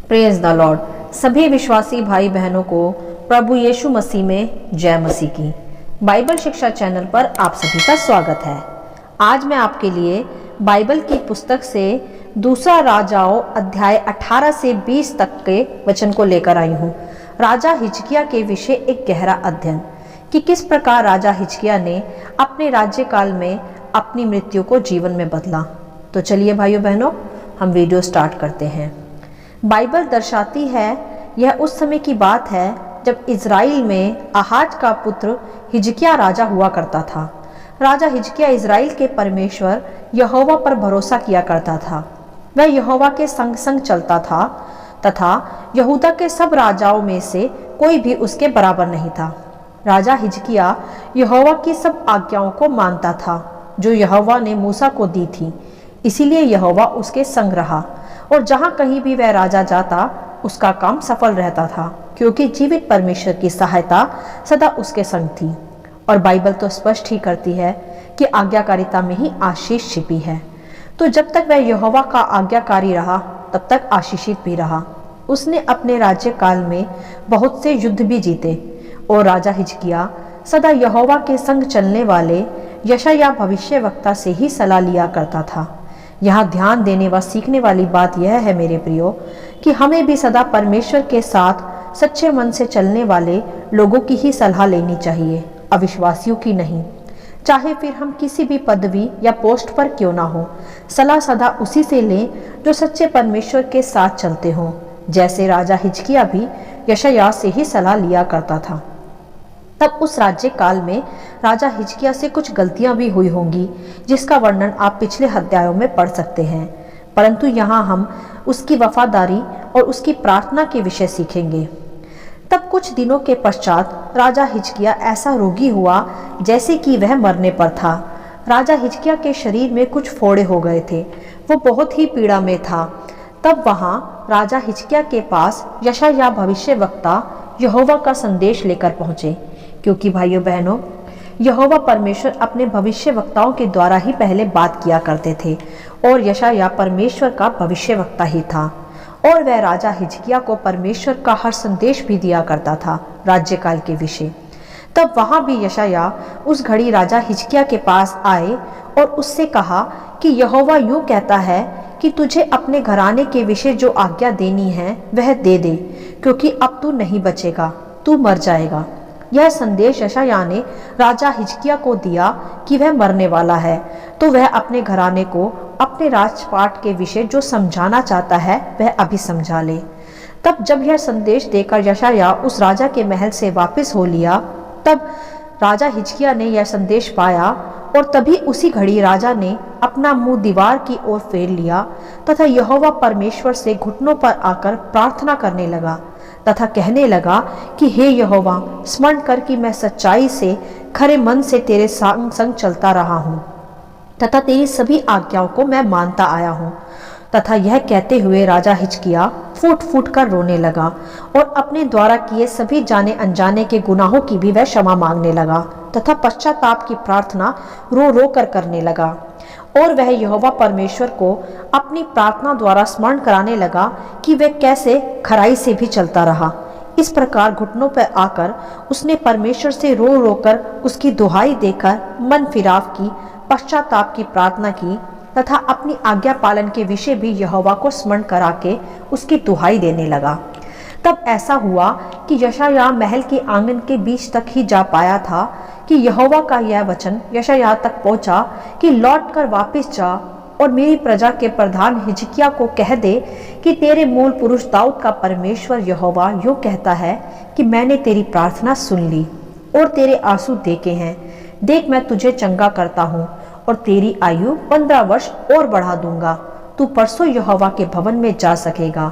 Praise the Lord. सभी विश्वासी भाई बहनों को प्रभु यीशु मसीह में जय मसीह की। बाइबल शिक्षा चैनल पर आप सभी का स्वागत है। आज मैं आपके लिए बाइबल की पुस्तक से दूसरा राजाओं अध्याय 18 से 20 तक के वचन को लेकर आई हूँ। राजा हिजकिय्याह के विषय एक गहरा अध्ययन कि किस प्रकार राजा हिजकिय्याह ने अपने राज्यकाल में अपनी मृत्यु को जीवन में बदला। तो चलिए भाइयों बहनों, हम वीडियो स्टार्ट करते हैं। बाइबल दर्शाती है यह उस समय की बात है जब इज़राइल में आहाज का पुत्र हिजकिय्याह राजा हुआ करता था। राजा हिजकिय्याह इज़राइल के परमेश्वर यहोवा पर भरोसा किया करता था। वह यहोवा के संग संग चलता था तथा यहूदा के सब राजाओं में से कोई भी उसके बराबर नहीं था। राजा हिजकिय्याह यहोवा की सब आज्ञाओं को मानता था जो यहोवा ने मूसा को दी थी। इसीलिए यहोवा उसके संग रहा और जहाँ कहीं भी वह राजा जाता उसका काम सफल रहता था, क्योंकि जीवित परमेश्वर की सहायता सदा उसके संग थी। और बाइबल तो स्पष्ट ही करती है कि आज्ञाकारिता में ही आशीष छिपी है। तो जब तक वह यहोवा का आज्ञाकारी रहा तब तक आशीषित भी रहा। उसने अपने राज्यकाल में बहुत से युद्ध भी जीते और राजा हिजकिय्याह सदा यहोवा के संग चलने वाले यशायाह भविष्यवक्ता से ही सलाह लिया करता था। यहाँ ध्यान देने व सीखने वाली बात यह है मेरे प्रियो कि हमें भी सदा परमेश्वर के साथ सच्चे मन से चलने वाले लोगों की ही सलाह लेनी चाहिए, अविश्वासियों की नहीं। चाहे फिर हम किसी भी पदवी या पोस्ट पर क्यों ना हो, सलाह सदा उसी से लें जो सच्चे परमेश्वर के साथ चलते हों। जैसे राजा हिजकिय्याह भी यशायाह से ही सलाह लिया करता था। तब उस राज्य काल में राजा हिजकिय्याह से कुछ गलतियां भी हुई होंगी जिसका वर्णन आप पिछले अध्यायों में पढ़ सकते हैं, परंतु यहाँ हम उसकी वफादारी और उसकी प्रार्थना के विषय सीखेंगे। तब कुछ दिनों के पश्चात राजा हिजकिय्याह ऐसा रोगी हुआ जैसे कि वह मरने पर था। राजा हिजकिय्याह के शरीर में कुछ फोड़े हो गए थे, वो बहुत ही पीड़ा में था। तब वहाँ राजा हिजकिय्याह के पास यशायाह भविष्यवक्ता यहोवा का संदेश लेकर पहुँचे, क्योंकि भाइयों बहनों यहोवा परमेश्वर अपने भविष्यवक्ताओं के द्वारा ही पहले बात किया करते थे और यशायाह परमेश्वर का भविष्यवक्ता ही था। और वह राजा हिजकिय्याह को परमेश्वर का हर संदेश भी दिया करता था राज्यकाल के विषय। तब वहाँ भी यशायाह उस घड़ी राजा हिजकिय्याह के पास आए और उससे कहा कि यहोवा यूँ कहता है कि तुझे अपने घराने के विषय जो आज्ञा देनी है वह दे दे, क्योंकि अब तू नहीं बचेगा, तू मर जाएगा। यह संदेश यशायाह ने राजा हिजकिय्याह को दिया कि वह मरने वाला है, तो वह अपने घराने को अपने राजपाट के विषय जो समझाना चाहता है वह अभी समझा ले। तब जब यह संदेश देकर यशायाह उस राजा के महल से वापस हो लिया, तब राजा हिजकिय्याह ने यह संदेश पाया और तभी उसी घड़ी राजा ने अपना मुंह दीवार की ओर फेर लिया तथा यहोवा परमेश्वर से घुटनों पर आकर प्रार्थना करने लगा तथा कहने लगा कि हे यहोवा, स्मरण कर कि मैं सच्चाई से खरे मन से तेरे संग संग चलता रहा हूँ तथा तेरी सभी आज्ञाओं को मैं मानता आया हूँ। तथा यह कहते हुए राजा हिजकिय्याह फूट फूट कर रोने लगा और अपने द्वारा किए सभी जाने अनजाने के गुनाहों की भी वह क्षमा मांगने लगा तथा पश्चाताप की प्रार्थना रो रो कर करने लगा। और वह यहोवा परमेश्वर को अपनी प्रार्थना द्वारा स्मरण कराने लगा कि वह कैसे खराई से भी चलता रहा। इस प्रकार घुटनों पर आकर उसने परमेश्वर से रो रो कर उसकी दुहाई देकर मन फिराव की, पश्चाताप की प्रार्थना की तथा अपनी आज्ञा पालन के विषय भी यहोवा को स्मरण करा के उसकी दुहाई देने लगा। तब ऐसा हुआ कि यशायाह महल के आंगन के बीच तक ही जा पाया था कि यहोवा का यह वचन यशायाह तक पहुंचा कि लौट कर वापिस जा और मेरी प्रजा के प्रधान हिजकिय्याह को कह दे कि तेरे मूल पुरुष दाऊद का परमेश्वर यहोवा यूँ कहता है कि मैंने तेरी प्रार्थना सुन ली और तेरे आंसू देखे हैं। देख, मैं तुझे चंगा करता हूँ और तेरी आयु 15 वर्ष और बढ़ा दूंगा। तू परसों यहोवा के भवन में जा सकेगा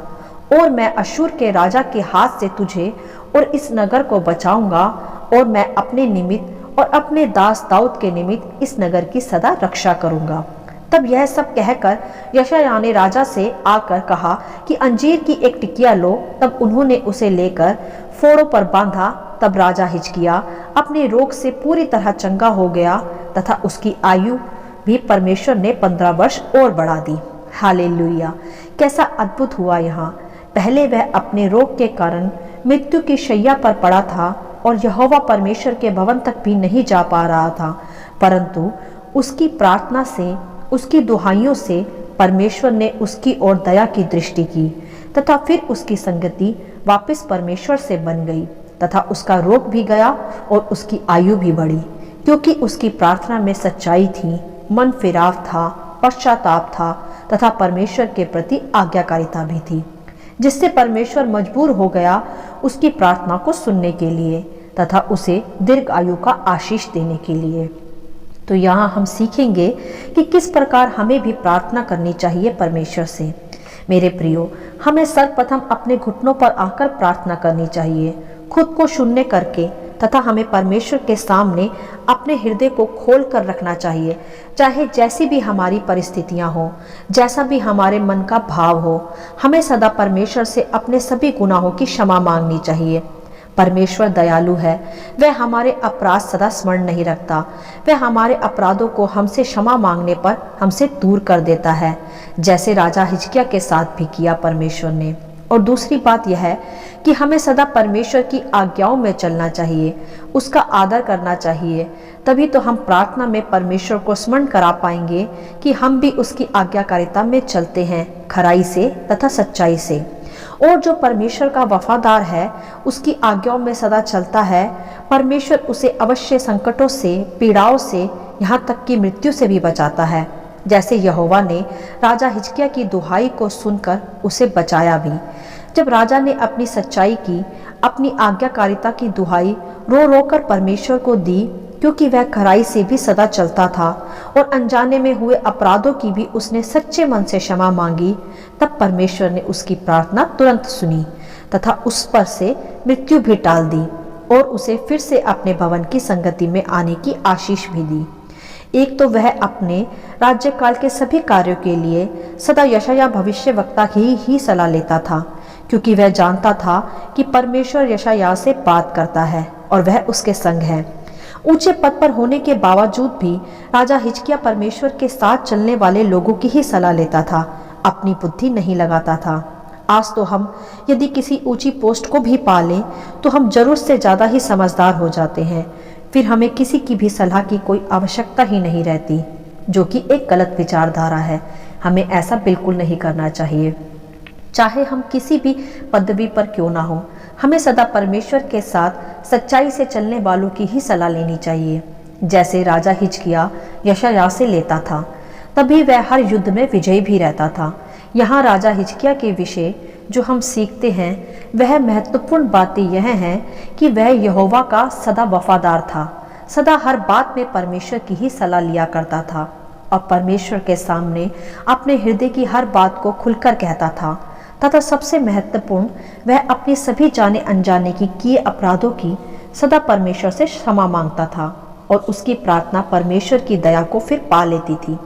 और मैं अश्शूर के राजा के हाथ से तुझे और इस नगर को बचाऊंगा और मैं अपने निमित्त और अपने दास दाऊद के निमित्त इस नगर की सदा रक्षा करूंगा। तब यह सब कहकर यशायाह ने राजा से आकर कहा कि अंजीर की एक टिकिया लो। तब उन्होंने उसे लेकर फोड़ों पर बांधा। तब राजा हिजकिय्याह अपने रोग से पूरी तरह चंगा हो गया तथा उसकी आयु भी परमेश्वर ने 15 वर्ष और बढ़ा दी। हालेलुया! कैसा अद्भुत हुआ यहाँ। पहले वह अपने रोग के कारण मृत्यु की शैया पर पड़ा था और यहोवा परमेश्वर के भवन तक भी नहीं जा पा रहा था, परंतु उसकी प्रार्थना से, उसकी दुहाइयों से परमेश्वर ने उसकी ओर दया की दृष्टि की तथा फिर उसकी संगति वापस परमेश्वर से बन गई तथा उसका रोग भी गया और उसकी आयु भी बढ़ी, क्योंकि उसकी प्रार्थना में सच्चाई थी, मन फिराव था, पश्चाताप था तथा परमेश्वर के प्रति आज्ञाकारिता भी थी, जिससे परमेश्वर मजबूर हो गया उसकी प्रार्थना को सुनने के लिए तथा उसे दीर्घ आयु का आशीष देने के लिए। तो यहाँ हम सीखेंगे कि किस प्रकार हमें भी प्रार्थना करनी चाहिए परमेश्वर से। मेरे प्रियो, हमें सर्वप्रथम अपने घुटनों पर आकर प्रार्थना करनी चाहिए, खुद को शून्य करके, तथा हमें परमेश्वर के सामने अपने हृदय को खोल कर रखना चाहिए। चाहे जैसी भी हमारी परिस्थितियां हो, जैसा भी हमारे मन का भाव हो, हमें सदा परमेश्वर से अपने सभी गुनाहों की क्षमा मांगनी चाहिए। परमेश्वर दयालु है, वह हमारे अपराध सदा स्मरण नहीं रखता, वह हमारे अपराधों को हमसे क्षमा मांगने पर हमसे दूर कर देता है, जैसे राजा हिजकिय्याह के साथ भी किया परमेश्वर ने। और दूसरी बात यह है कि हमें सदा परमेश्वर की आज्ञाओं में चलना चाहिए, उसका आदर करना चाहिए, तभी तो हम प्रार्थना में परमेश्वर को स्मरण करा पाएंगे कि हम भी उसकी आज्ञाकारिता में चलते हैं, खराई से तथा सच्चाई से। और जो परमेश्वर का वफादार है, उसकी आज्ञाओं में सदा चलता है, परमेश्वर उसे अवश्य संकटों से, पीड़ाओं से, यहाँ तक कि मृत्यु से भी बचाता है, जैसे यहोवा ने राजा हिजकिय्याह की दुहाई को सुनकर उसे बचाया भी। जब राजा ने अपनी सच्चाई की, अपनी आज्ञाकारिता की दुहाई रो रो कर परमेश्वर को दी, क्योंकि वह खराई से भी सदा चलता था और अनजाने में हुए अपराधों की भी उसने सच्चे मन से क्षमा मांगी, तब परमेश्वर ने उसकी प्रार्थना तुरंत सुनी तथा उस पर से मृत्यु भी टाल दी और उसे फिर से अपने भवन की संगति में आने की आशीष भी दी। एक तो वह अपने राज्यकाल के सभी कार्यों के लिए सदा यशायाह भविष्यवक्ता की ही सलाह लेता था, क्योंकि वह जानता था कि परमेश्वर यशायाह से बात करता है और वह उसके संग है। ऊंचे पद पर होने के बावजूद भी राजा हिजकिय्याह परमेश्वर के साथ चलने वाले लोगों की ही सलाह लेता था, अपनी बुद्धि नहीं लगाता था। आज तो हम यदि किसी ऊंची पोस्ट को भी पा लें तो हम जरूरत से ज़्यादा ही समझदार हो जाते हैं, फिर हमें किसी की भी सलाह की कोई आवश्यकता ही नहीं रहती, जो कि एक गलत विचारधारा है। हमें ऐसा बिल्कुल नहीं करना चाहिए। चाहे हम किसी भी पदवी पर क्यों ना हो, हमें सदा परमेश्वर के साथ सच्चाई से चलने वालों की ही सलाह लेनी चाहिए, जैसे राजा हिजकिय्याह यशायाह से लेता था, तभी वह हर युद्ध में विजयी भी रहता था। यहाँ राजा हिजकिय्याह के विषय जो हम सीखते हैं वह महत्वपूर्ण बातें यह हैं कि वह यहोवा का सदा वफादार था, सदा हर बात में परमेश्वर की ही सलाह लिया करता था और परमेश्वर के सामने अपने हृदय की हर बात को खुलकर कहता था, तथा सबसे महत्वपूर्ण वह अपने सभी जाने अनजाने की किए अपराधों की सदा परमेश्वर से क्षमा मांगता था और उसकी प्रार्थना परमेश्वर की दया को फिर पा लेती थी।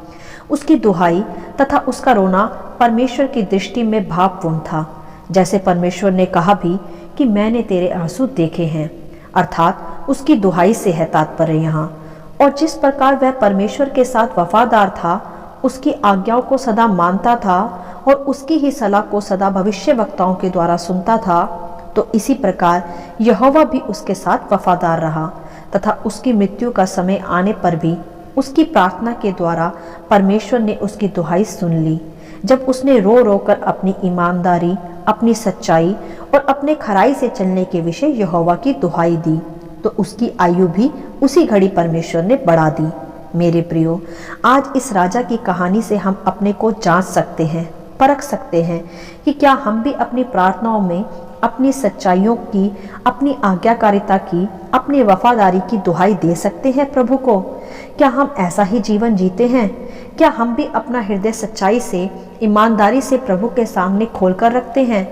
उसकी दुहाई तथा उसका रोना परमेश्वर की दृष्टि में भावपूर्ण था, जैसे परमेश्वर ने कहा भी कि मैंने तेरे आंसू देखे हैं, अर्थात उसकी दुहाई से है तात्पर्य यहाँ। और जिस प्रकार वह परमेश्वर के साथ वफादार था, उसकी आज्ञाओं को सदा मानता था और उसकी ही सलाह को सदा भविष्यवक्ताओं के द्वारा सुनता था, तो इसी प्रकार यहोवा भी उसके साथ वफादार रहा तथा उसकी मृत्यु का समय आने पर भी उसकी प्रार्थना के द्वारा परमेश्वर ने उसकी दुहाई सुन ली। जब उसने रो रो कर अपनी ईमानदारी, अपनी सच्चाई और अपने खराई से चलने के विषय यहोवा की दुहाई दी, तो उसकी आयु भी उसी घड़ी परमेश्वर ने बढ़ा दी। मेरे प्रियो, आज इस राजा की कहानी से हम अपने को जांच सकते हैं, परख सकते हैं कि क्या हम भी अपनी प्रार्थनाओं में अपनी सच्चाइयों की, अपनी आज्ञाकारिता की, अपनी वफादारी की दुहाई दे सकते हैं प्रभु को। क्या हम ऐसा ही जीवन जीते हैं? क्या हम भी अपना हृदय सच्चाई से, ईमानदारी से प्रभु के सामने खोल कर रखते हैं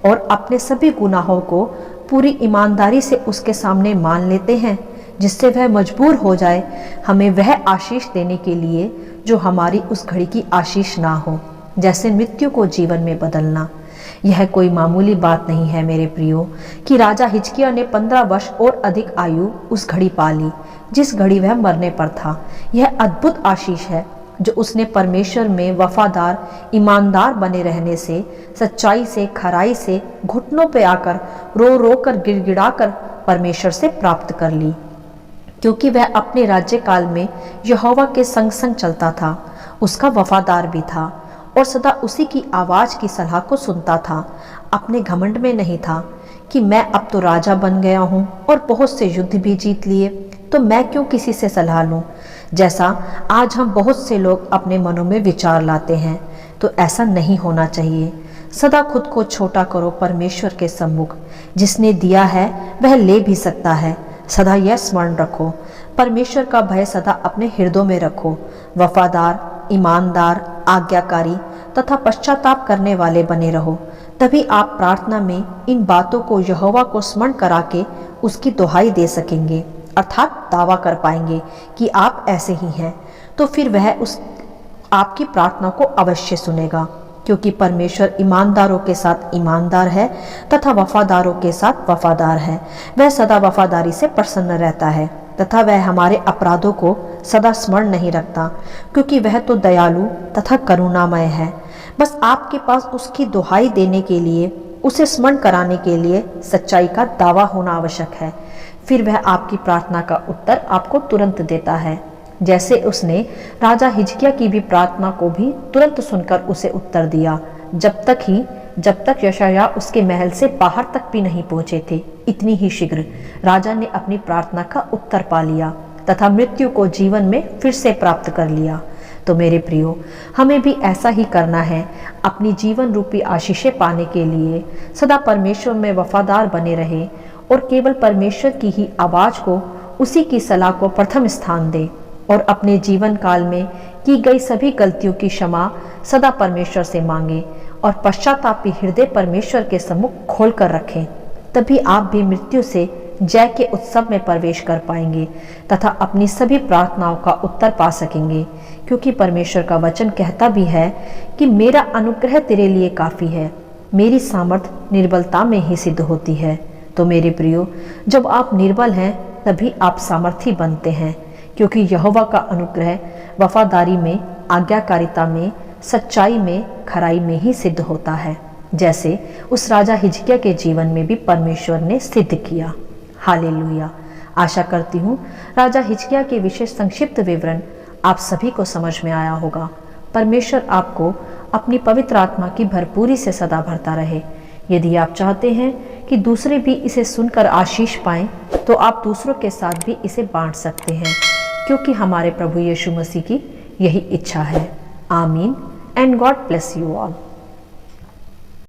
और अपने सभी गुनाहों को पूरी ईमानदारी से उसके सामने मान लेते हैं, जिससे वह मजबूर हो जाए हमें वह आशीष देने के लिए जो हमारी उस घड़ी की आशीष ना हो, जैसे मृत्यु को जीवन में बदलना। यह कोई मामूली बात नहीं है मेरे प्रियो कि राजा हिजकिय्याह ने 15 वर्ष और अधिक आयु उस घड़ी पा ली जिस घड़ी वह मरने पर था। यह अद्भुत आशीष है जो उसने परमेश्वर में वफादार ईमानदार बने रहने से, सच्चाई से, खराई से घुटनों पे आकर रो रो कर गिड़गिड़ा कर परमेश्वर से प्राप्त कर ली। क्योंकि वह अपने राज्य काल में यहोवा के संग संग चलता था, उसका वफादार भी था और सदा उसी की आवाज़ की सलाह को सुनता था। अपने घमंड में नहीं था कि मैं अब तो राजा बन गया हूँ और बहुत से युद्ध भी जीत लिए, तो मैं क्यों किसी से सलाह लूँ। जैसा आज हम बहुत से लोग अपने मनों में विचार लाते हैं, तो ऐसा नहीं होना चाहिए। सदा खुद को छोटा करो परमेश्वर के सम्मुख। जिसने दिया है वह ले भी सकता है। सदा यह स्मरण रखो, परमेश्वर का भय सदा अपने हृदयों में रखो। वफादार, ईमानदार, आज्ञाकारी तथा पश्चाताप करने वाले बने रहो। तभी आप प्रार्थना में इन बातों को यहोवा को स्मरण करा के उसकी दुहाई दे सकेंगे, अर्थात दावा कर पाएंगे कि आप ऐसे ही हैं। तो फिर वह उस आपकी प्रार्थना को अवश्य सुनेगा, क्योंकि परमेश्वर ईमानदारों के साथ ईमानदार है तथा वफादारों के साथ वफादार है। वह सदा वफादारी से प्रसन्न रहता है तथा वह हमारे अपराधों को सदा स्मरण नहीं रखता, क्योंकि वह तो दयालु तथा करुणामय है। बस आपके पास उसकी दुहाई देने के लिए, उसे स्मरण कराने के लिए सच्चाई का दावा होना आवश्यक है। फिर वह आपकी प्रार्थना का उत्तर आपको तुरंत देता है, जैसे उसने राजा हिजकिय्याह की भी प्रार्थना को भी तुरंत सुनकर उसे उत्तर दिया, जब तक यशायाह उसके महल से बाहर तक भी नहीं पहुंचे थे। इतनी ही शीघ्र राजा ने अपनी प्रार्थना का उत्तर पा लिया तथा मृत्यु को जीवन में फिर से प्राप्त कर लिया। तो मेरे प्रियो, हमें भी ऐसा ही करना है। अपनी जीवन रूपी आशीषें पाने के लिए सदा परमेश्वर में वफादार बने रहे और केवल परमेश्वर की ही आवाज़ को, उसी की सलाह को प्रथम स्थान दे और अपने जीवन काल में की गई सभी गलतियों की क्षमा सदा परमेश्वर से मांगे और पश्चातापी हृदय परमेश्वर के सम्मुख खोल कर रखें। तभी आप भी मृत्यु से जय के उत्सव में प्रवेश कर पाएंगे तथा अपनी सभी प्रार्थनाओं का उत्तर पा सकेंगे, क्योंकि परमेश्वर का वचन कहता भी है कि मेरा अनुग्रह तेरे लिए काफ़ी है, मेरी सामर्थ निर्बलता में ही सिद्ध होती है। तो मेरे प्रियो, जब आप निर्बल हैं तभी आप सामर्थी बनते हैं, क्योंकि यहोवा का अनुग्रह वफादारी में, आज्ञाकारिता में, सच्चाई में, खराई में ही सिद्ध होता है, जैसे उस राजा हिजकिय्याह के जीवन में भी परमेश्वर ने सिद्ध किया। हालेलुया। आशा करती हूँ राजा हिजकिय्याह के विशेष संक्षिप्त विवरण आप सभी को समझ में आया होगा। परमेश्वर आपको अपनी पवित्र आत्मा की भरपूरी से सदा भरता रहे। यदि आप चाहते हैं कि दूसरे भी इसे सुनकर आशीष पाएं, तो आप दूसरों के साथ भी इसे बांट सकते हैं, क्योंकि हमारे प्रभु यीशु मसीह की यही इच्छा है। आमीन and God bless you all.